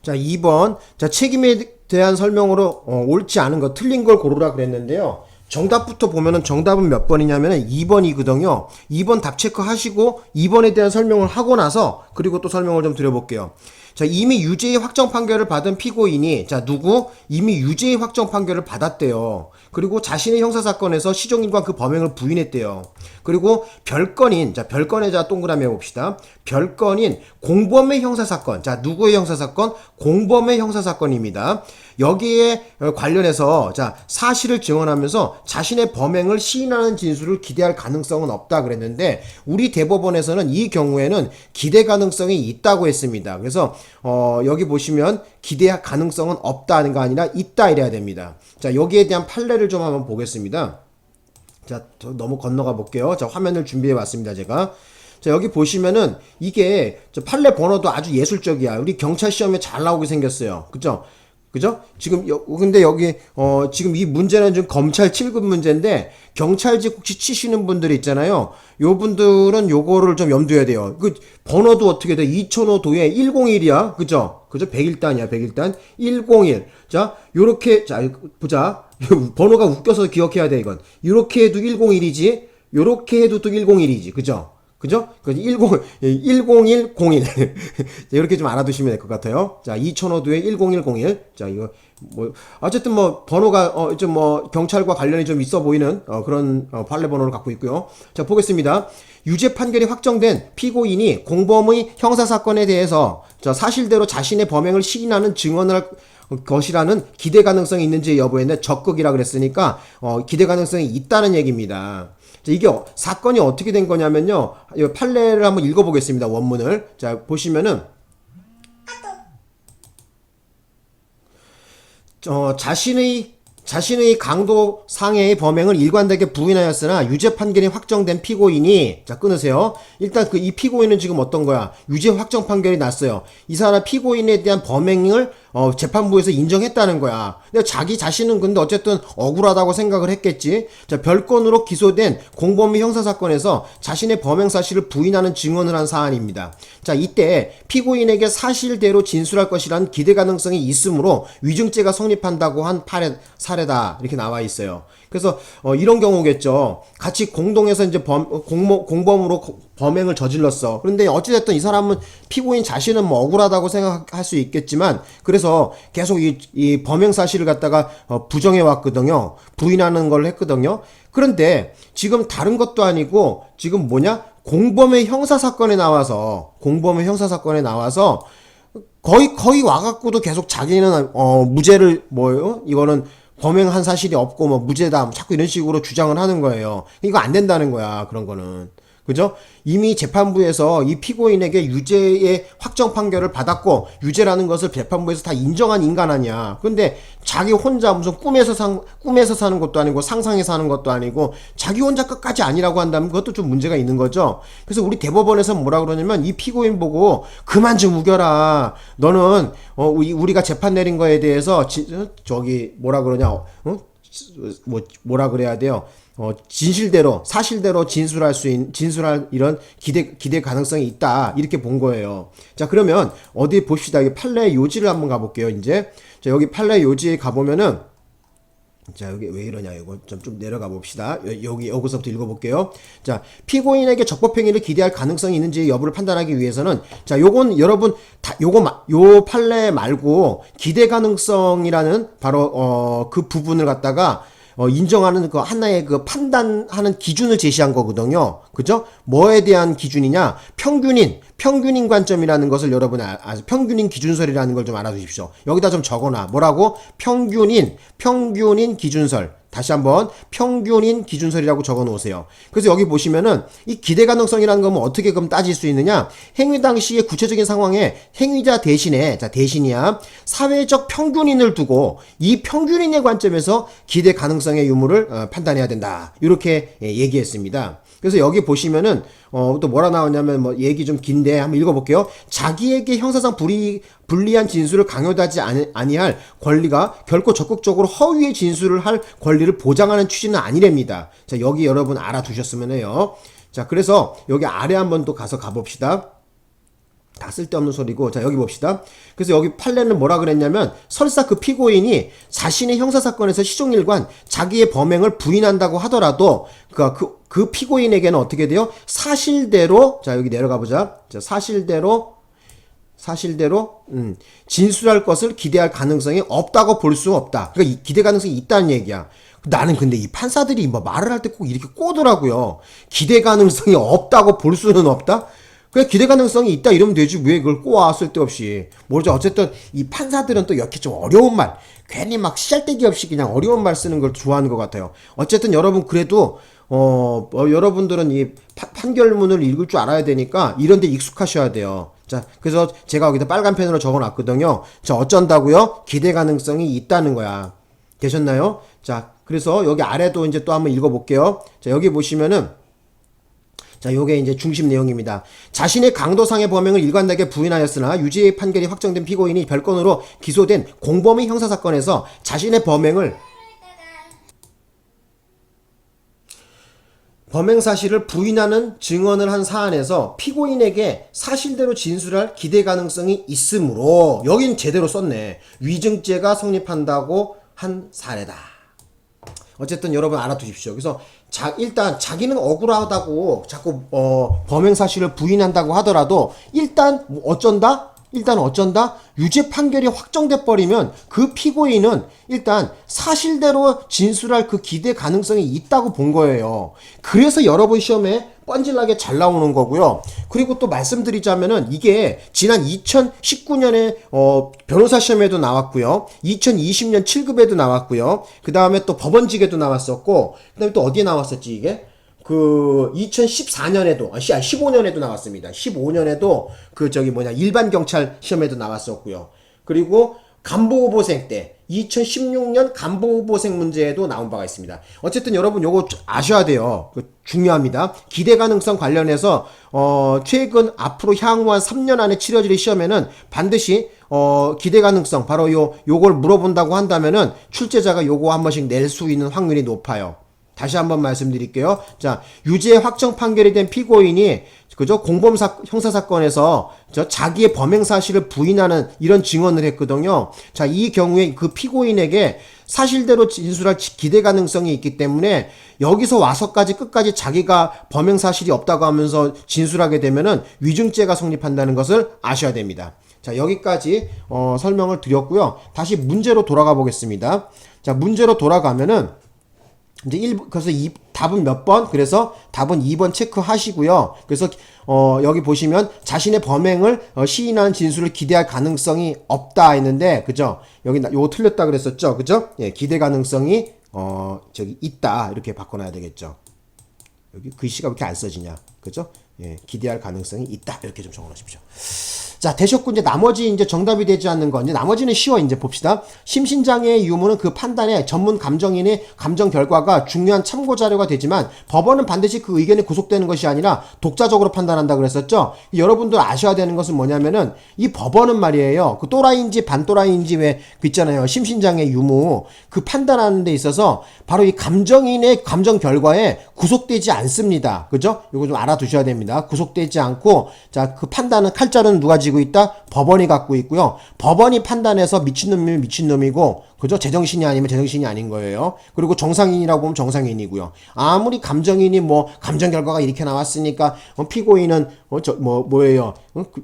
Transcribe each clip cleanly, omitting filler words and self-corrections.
자, 2번. 자, 책임에 대한 설명으로 옳지 않은 거, 틀린 걸 고르라 그랬는데요. 정답부터 보면은 정답은 몇 번이냐면은 2번이거든요. 2번 답 체크하시고 2번에 대한 설명을 하고 나서 그리고 또 설명을 좀 드려볼게요. 자, 이미 유죄의 확정 판결을 받은 피고인이 이미 유죄의 확정 판결을 받았대요. 그리고 자신의 형사사건에서 시종일관 그 범행을 부인했대요. 그리고 별건의 동그라미 해봅시다. 별건인 공범의 형사사건. 자, 누구의 형사사건? 공범의 형사사건입니다. 여기에 관련해서 사실을 증언하면서 자신의 범행을 시인하는 진술을 기대할 가능성은 없다 그랬는데 우리 대법원에서는 이 경우에는 기대 가능성이 있다고 했습니다. 그래서 여기 보시면 기대 가능성은 없다는 거 아니라 있다 이래야 됩니다. 자, 여기에 대한 판례를 좀 한번 보겠습니다. 자, 너무 건너가 볼게요. 자, 화면을 준비해 왔습니다, 제가. 자, 여기 보시면은 이게 판례 번호도 아주 예술적이야. 우리 경찰 시험에 잘 나오게 생겼어요. 그죠? 지금 근데 여기 지금 이 문제는 좀 검찰 7급 문제인데 경찰직 혹시 치시는 분들 있잖아요. 요 분들은 요거를 좀 염두해야 돼요. 그 번호도 어떻게 돼? 2005도에 101이야. 그죠? 101단이야. 101단 101. 자, 요렇게 보자. 번호가 웃겨서 기억해야 돼 이건. 요렇게 해도 101이지. 요렇게 해도 또 101이지. 그죠? 10101. 이렇게 좀 알아두시면 될 것 같아요. 자, 2005도에 10101. 자, 이거, 어쨌든 번호가, 경찰과 관련이 좀 있어 보이는, 그런, 판례 번호를 갖고 있고요. 자, 보겠습니다. 유죄 판결이 확정된 피고인이 공범의 형사사건에 대해서, 사실대로 자신의 범행을 시인하는 증언을 할 것이라는 기대 가능성이 있는지 여부에는 적극이라 그랬으니까, 기대 가능성이 있다는 얘기입니다. 자, 이게 사건이 어떻게 된 거냐면요. 이 판례를 한번 읽어보겠습니다. 원문을. 자, 보시면은 자신의 강도 상해의 범행을 일관되게 부인하였으나 유죄 판결이 확정된 피고인이 끊으세요. 일단 이 피고인은 지금 어떤 거야? 유죄 확정 판결이 났어요. 이 사람 피고인에 대한 범행을 재판부에서 인정했다는 거야. 근데 자기 자신은 근데 어쨌든 억울하다고 생각을 했겠지. 자, 별건으로 기소된 공범의 형사사건에서 자신의 범행 사실을 부인하는 증언을 한 사안입니다. 자, 이때 피고인에게 사실대로 진술할 것이라는 기대 가능성이 있으므로 위증죄가 성립한다고 한 사례다. 이렇게 나와 있어요. 그래서 이런 경우겠죠. 같이 공동해서 이제 공범으로 범행을 저질렀어. 그런데 어찌됐든 이 사람은 피고인 자신은 억울하다고 생각할 수 있겠지만 그래서 계속 이 범행 사실을 갖다가 부정해 왔거든요. 부인하는 걸 했거든요. 그런데 지금 다른 것도 아니고 지금 공범의 형사사건에 나와서 거의 와갖고도 계속 자기는 무죄를 이거는 범행한 사실이 없고 무죄다 자꾸 이런 식으로 주장을 하는 거예요. 이거 안 된다는 거야. 그런 거는. 그죠? 이미 재판부에서 이 피고인에게 유죄의 확정 판결을 받았고 유죄라는 것을 재판부에서 다 인정한 인간 아니야. 근데 자기 혼자 무슨 꿈에서 사는 것도 아니고 상상해서 사는 것도 아니고 자기 혼자 끝까지 아니라고 한다면 그것도 좀 문제가 있는 거죠. 그래서 우리 대법원에서 뭐라 그러냐면 이 피고인 보고 그만 좀 우겨라. 너는 우리가 재판 내린 거에 대해서 뭐라 그러냐? 뭐라 그래야 돼요? 사실대로 진술할 이런 기대 가능성이 있다. 이렇게 본 거예요. 자, 그러면 어디 봅시다. 이 판례 요지를 한번 가볼게요, 이제. 자, 여기 판례 요지에 가보면은, 자, 여기 왜 이러냐, 이거 좀 내려가 봅시다. 여기서부터 읽어볼게요. 자, 피고인에게 적법행위를 기대할 가능성이 있는지 여부를 판단하기 위해서는, 자, 요건 여러분, 요 판례 말고 기대 가능성이라는 바로, 그 부분을 갖다가 인정하는 그 하나의 그 판단하는 기준을 제시한 거거든요. 그죠? 뭐에 대한 기준이냐? 평균인 관점이라는 것을 여러분 평균인 기준설이라는 걸 좀 알아두십시오. 여기다 좀 적어놔. 뭐라고? 평균인 기준설. 다시 한번 평균인 기준설이라고 적어 놓으세요. 그래서 여기 보시면은 이 기대 가능성이라는 건 어떻게 그럼 따질 수 있느냐? 행위 당시의 구체적인 상황에 행위자 대신이야. 사회적 평균인을 두고 이 평균인의 관점에서 기대 가능성의 유무를 판단해야 된다. 이렇게 얘기했습니다. 그래서 여기 보시면은 또 뭐라 나오냐면 얘기 좀 긴데 한번 읽어볼게요. 자기에게 형사상 불리한 진술을 강요하지 아니할 권리가 결코 적극적으로 허위의 진술을 할 권리를 보장하는 취지는 아니랍니다. 자, 여기 여러분 알아두셨으면 해요. 자, 그래서 여기 아래 한번 또 가봅시다. 다 쓸데없는 소리고. 자, 여기 봅시다. 그래서 여기 판례는 뭐라 그랬냐면, 설사 그 피고인이 자신의 형사사건에서 시종일관 자기의 범행을 부인한다고 하더라도 그 피고인에게는 어떻게 돼요? 사실대로, 자, 여기 내려가 보자. 자, 사실대로 진술할 것을 기대할 가능성이 없다고 볼 수 없다. 그러니까 이 기대 가능성이 있다는 얘기야. 나는 근데 이 판사들이 뭐 말을 할 때 꼭 이렇게 꼬더라고요. 기대 가능성이 없다고 볼 수는 없다? 그냥 기대 가능성이 있다 이러면 되지. 왜 그걸 꼬아, 쓸데없이. 모르죠. 어쨌든 이 판사들은 또 이렇게 좀 어려운 말, 괜히 막 씨알데기 없이 그냥 어려운 말 쓰는 걸 좋아하는 것 같아요. 어쨌든 여러분 그래도 여러분들은 이 판결문을 읽을 줄 알아야 되니까 이런 데 익숙하셔야 돼요. 자, 그래서 제가 여기다 빨간 펜으로 적어 놨거든요. 자, 어쩐다고요? 기대 가능성이 있다는 거야. 되셨나요? 자, 그래서 여기 아래도 이제 또 한번 읽어 볼게요. 자, 여기 보시면은, 자, 요게 이제 중심 내용입니다. 자신의 강도상의 범행을 일관되게 부인하였으나 유죄의 판결이 확정된 피고인이 별건으로 기소된 공범의 형사사건에서 자신의 범행 사실을 부인하는 증언을 한 사안에서 피고인에게 사실대로 진술할 기대 가능성이 있으므로, 여긴 제대로 썼네. 위증죄가 성립한다고 한 사례다. 어쨌든 여러분 알아두십시오. 그래서 일단 자기는 억울하다고 자꾸 범행 사실을 부인한다고 하더라도 일단 어쩐다? 유죄 판결이 확정돼 버리면 그 피고인은 일단 사실대로 진술할 그 기대 가능성이 있다고 본 거예요. 그래서 여러분 시험에 뻔질나게 잘 나오는 거고요. 그리고 또 말씀드리자면은 이게 지난 2019년에 변호사 시험에도 나왔고요. 2020년 7급에도 나왔고요. 그 다음에 또 법원직에도 나왔었고, 그 다음에 또 어디에 나왔었지 이게? 2014년에도, 15년에도 나왔습니다. 15년에도 일반 경찰 시험에도 나왔었고요. 그리고 간부후보생 때 2016년 간부후보생 문제에도 나온 바가 있습니다. 어쨌든 여러분 요거 아셔야 돼요. 중요합니다. 기대 가능성 관련해서 최근 앞으로 향후 한 3년 안에 치러질 시험에는 반드시 기대 가능성 바로 요걸 물어본다고 한다면은 출제자가 요거 한 번씩 낼 수 있는 확률이 높아요. 다시 한번 말씀드릴게요. 자, 유죄 확정 판결이 된 피고인이 공범 형사사건에서 자기의 범행 사실을 부인하는 이런 증언을 했거든요. 자, 이 경우에 그 피고인에게 사실대로 진술할 기대 가능성이 있기 때문에 여기서 와서까지 끝까지 자기가 범행 사실이 없다고 하면서 진술하게 되면은 위증죄가 성립한다는 것을 아셔야 됩니다. 자, 여기까지 설명을 드렸고요. 다시 문제로 돌아가 보겠습니다. 자, 문제로 돌아가면은 이제 그래서 답은 몇 번? 그래서 답은 2번 체크하시고요. 그래서 여기 보시면 자신의 범행을 시인한 진술을 기대할 가능성이 없다 했는데, 그죠? 여기 요거 틀렸다 그랬었죠, 그죠? 예, 기대 가능성이 있다 이렇게 바꿔놔야 되겠죠. 여기 글씨가 왜 이렇게 안 써지냐, 그죠? 예, 기대할 가능성이 있다 이렇게 좀 적어놓으십시오. 자, 되셨고, 이제 나머지 이제 정답이 되지 않는 건, 이제 나머지는 쉬워, 이제 봅시다. 심신장애의 유무는 그 판단에 전문 감정인의 감정 결과가 중요한 참고 자료가 되지만, 법원은 반드시 그 의견이 구속되는 것이 아니라 독자적으로 판단한다 그랬었죠? 여러분들 아셔야 되는 것은 뭐냐면은, 이 법원은 말이에요. 그 또라이인지 반또라이인지 있잖아요. 심신장애 유무. 그 판단하는 데 있어서, 바로 이 감정인의 감정 결과에 구속되지 않습니다. 그죠? 이거 좀 알아두셔야 됩니다. 구속되지 않고, 자, 그 판단은 칼자루는 누가 지고 있다? 법원이 갖고 있고요. 법원이 판단해서 미친놈이면 미친놈이고, 그죠? 제정신이 아니면 제정신이 아닌 거예요. 그리고 정상인이라고 보면 정상인이고요. 아무리 감정인이 감정 결과가 이렇게 나왔으니까, 피고인은, 뭐예요?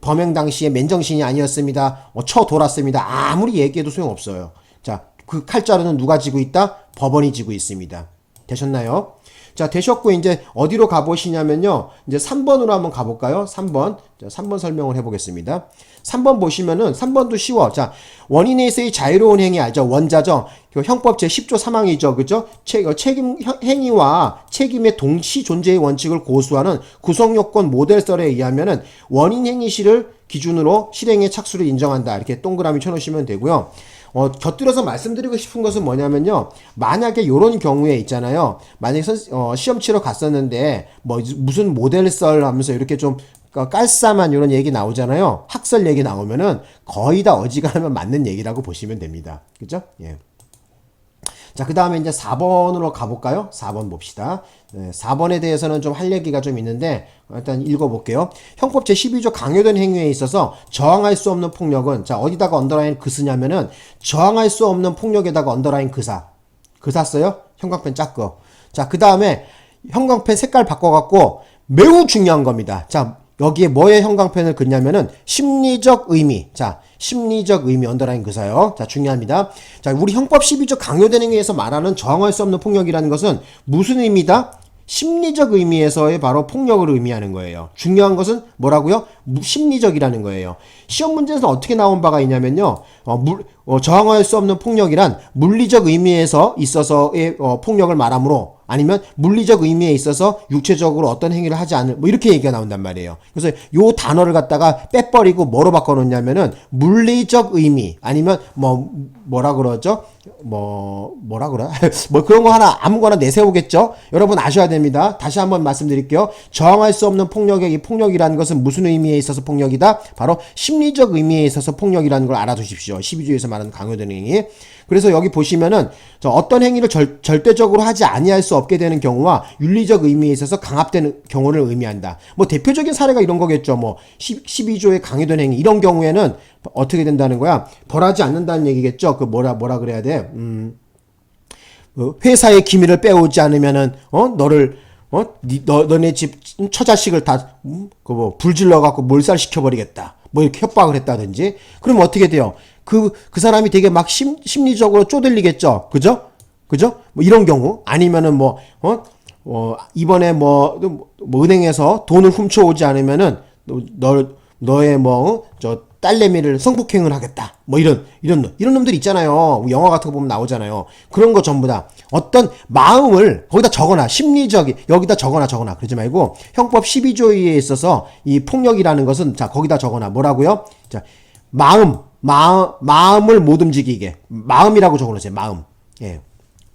범행 당시에 맨정신이 아니었습니다. 돌았습니다. 아무리 얘기해도 소용없어요. 자, 그 칼자루는 누가 지고 있다? 법원이 지고 있습니다. 되셨나요? 자, 되셨고, 이제 어디로 가보시냐면요. 이제 3번으로 한번 가볼까요? 3번. 자, 3번 설명을 해보겠습니다. 3번 보시면은, 3번도 쉬워. 자, 원인에서의 자유로운 행위 알죠? 원자죠? 형법 제10조 3항이죠. 그죠? 행위와 책임의 동시 존재의 원칙을 고수하는 구성요건 모델설에 의하면은 원인 행위시를 기준으로 실행의 착수를 인정한다. 이렇게 동그라미 쳐놓으시면 되고요. 곁들여서 말씀드리고 싶은 것은 뭐냐면요. 만약에 요런 경우에 있잖아요. 만약에 시험 치러 갔었는데, 무슨 모델설 하면서 이렇게 좀 깔쌈한 이런 얘기 나오잖아요. 학설 얘기 나오면은 거의 다 어지간하면 맞는 얘기라고 보시면 됩니다. 그죠? 예. 자, 그 다음에 이제 4번으로 가볼까요? 4번 봅시다. 네, 4번에 대해서는 좀 할 얘기가 좀 있는데, 일단 읽어볼게요. 형법 제12조 강요된 행위에 있어서 저항할 수 없는 폭력은, 자, 어디다가 언더라인 그 쓰냐면은, 저항할 수 없는 폭력에다가 언더라인 그사 써요? 형광펜 작거. 자, 그 다음에 형광펜 색깔 바꿔갖고, 매우 중요한 겁니다. 자, 여기에 뭐에 형광펜을 긋냐면은, 심리적 의미. 자, 심리적 의미 언더라인 그사요. 자, 중요합니다. 자, 우리 형법 12조 강요된 행위에서 말하는 저항할 수 없는 폭력이라는 것은 무슨 의미다? 심리적 의미에서의 바로 폭력을 의미하는 거예요. 중요한 것은 뭐라고요? 심리적이라는 거예요. 시험 문제에서 어떻게 나온 바가 있냐면요. 저항할 수 없는 폭력이란 물리적 의미에서 있어서의 폭력을 말하므로 아니면 물리적 의미에 있어서 육체적으로 어떤 행위를 하지 않을 뭐 이렇게 얘기가 나온단 말이에요. 그래서 요 단어를 갖다가 빼버리고 뭐로 바꿔놓냐면은 물리적 의미 아니면 뭐라 그러죠? 뭐라 그래? 뭐 그런 거 하나 아무거나 내세우겠죠? 여러분 아셔야 됩니다. 다시 한번 말씀드릴게요. 저항할 수 없는 폭력의 이 폭력이라는 것은 무슨 의미에 있어서 폭력이다? 바로 심리적 의미에 있어서 폭력이라는 걸 알아두십시오. 12조에서 말하는 강요된 행위. 그래서 여기 보시면은 어떤 행위를 절대적으로 하지 아니할 수 없게 되는 경우와 윤리적 의미에 있어서 강압되는 경우를 의미한다. 뭐 대표적인 사례가 이런 거겠죠. 뭐 12조의 강요된 행위 이런 경우에는 어떻게 된다는 거야? 벌하지 않는다는 얘기겠죠. 그 뭐라 그래야 돼? 회사의 기밀을 빼오지 않으면은 너를 너네 집 처자식을 다 불질러 갖고 몰살시켜 버리겠다. 뭐 이렇게 협박을 했다든지. 그럼 어떻게 돼요? 그 사람이 되게 막 심리적으로 쪼들리겠죠. 그죠? 뭐 이런 경우 아니면은 이번에 은행에서 돈을 훔쳐오지 않으면은 너의 딸내미를 성폭행을 하겠다. 뭐 이런 놈들 있잖아요. 영화 같은 거 보면 나오잖아요. 그런 거 전부 다 어떤 마음을 거기다 적어놔. 여기다 적어놔. 그러지 말고 형법 12조에 있어서 이 폭력이라는 것은 자, 거기다 적어놔. 뭐라고요? 자, 마음을 못 움직이게. 마음이라고 적어놓으세요. 마음. 예.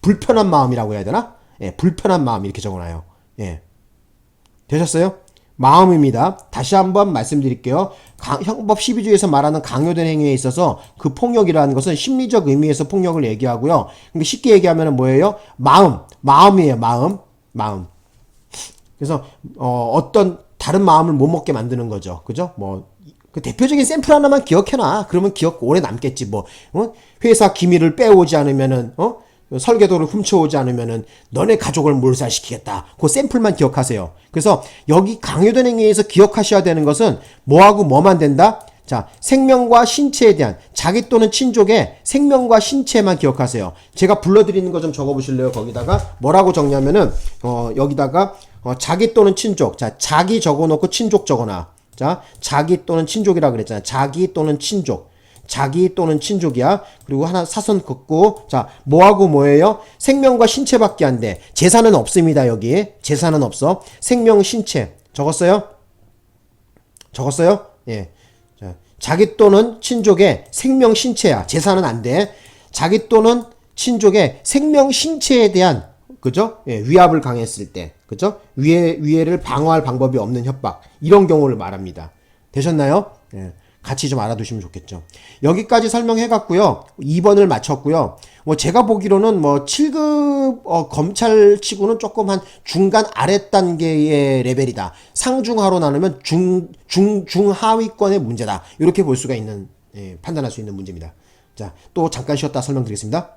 불편한 마음이라고 해야 되나? 예, 불편한 마음 이렇게 적어놔요. 예. 되셨어요? 마음입니다. 다시 한번 말씀드릴게요. 형법 12조에서 말하는 강요된 행위에 있어서 그 폭력이라는 것은 심리적 의미에서 폭력을 얘기하고요. 근데 쉽게 얘기하면 뭐예요? 마음이에요. 마음. 그래서 어떤 다른 마음을 못 먹게 만드는 거죠. 그죠? 그 대표적인 샘플 하나만 기억해놔. 그러면 기억 오래 남겠지. 회사 기밀을 빼오지 않으면은 설계도를 훔쳐오지 않으면은 너네 가족을 몰살시키겠다. 그 샘플만 기억하세요. 그래서 여기 강요된 행위에서 기억하셔야 되는 것은 뭐하고 뭐만 된다? 자, 생명과 신체에 대한 자기 또는 친족의 생명과 신체만 기억하세요. 제가 불러드리는 거 좀 적어보실래요? 거기다가 뭐라고 적냐면은 여기다가 자기 또는 친족. 자, 자기 적어놓고 친족 적어놔. 자, 자기 또는 친족이라 그랬잖아. 자기 또는 친족이야. 그리고 하나 사선 긋고, 자, 뭐하고 뭐예요? 생명과 신체밖에 안 돼. 재산은 없습니다, 여기. 재산은 없어. 생명, 신체. 적었어요? 예. 자, 자기 또는 친족의 생명, 신체야. 재산은 안 돼. 자기 또는 친족의 생명, 신체에 대한, 그죠? 예, 위압을 강했을 때. 그죠? 위해를 방어할 방법이 없는 협박. 이런 경우를 말합니다. 되셨나요? 예. 같이 좀 알아두시면 좋겠죠. 여기까지 설명해 갔고요. 2번을 마쳤고요. 제가 보기로는 7급 검찰 치고는 조금 한 중간 아래 단계의 레벨이다. 상중하로 나누면 중하위권의 문제다. 이렇게 볼 수가 있는 판단할 수 있는 문제입니다. 자, 또 잠깐 쉬었다 설명드리겠습니다.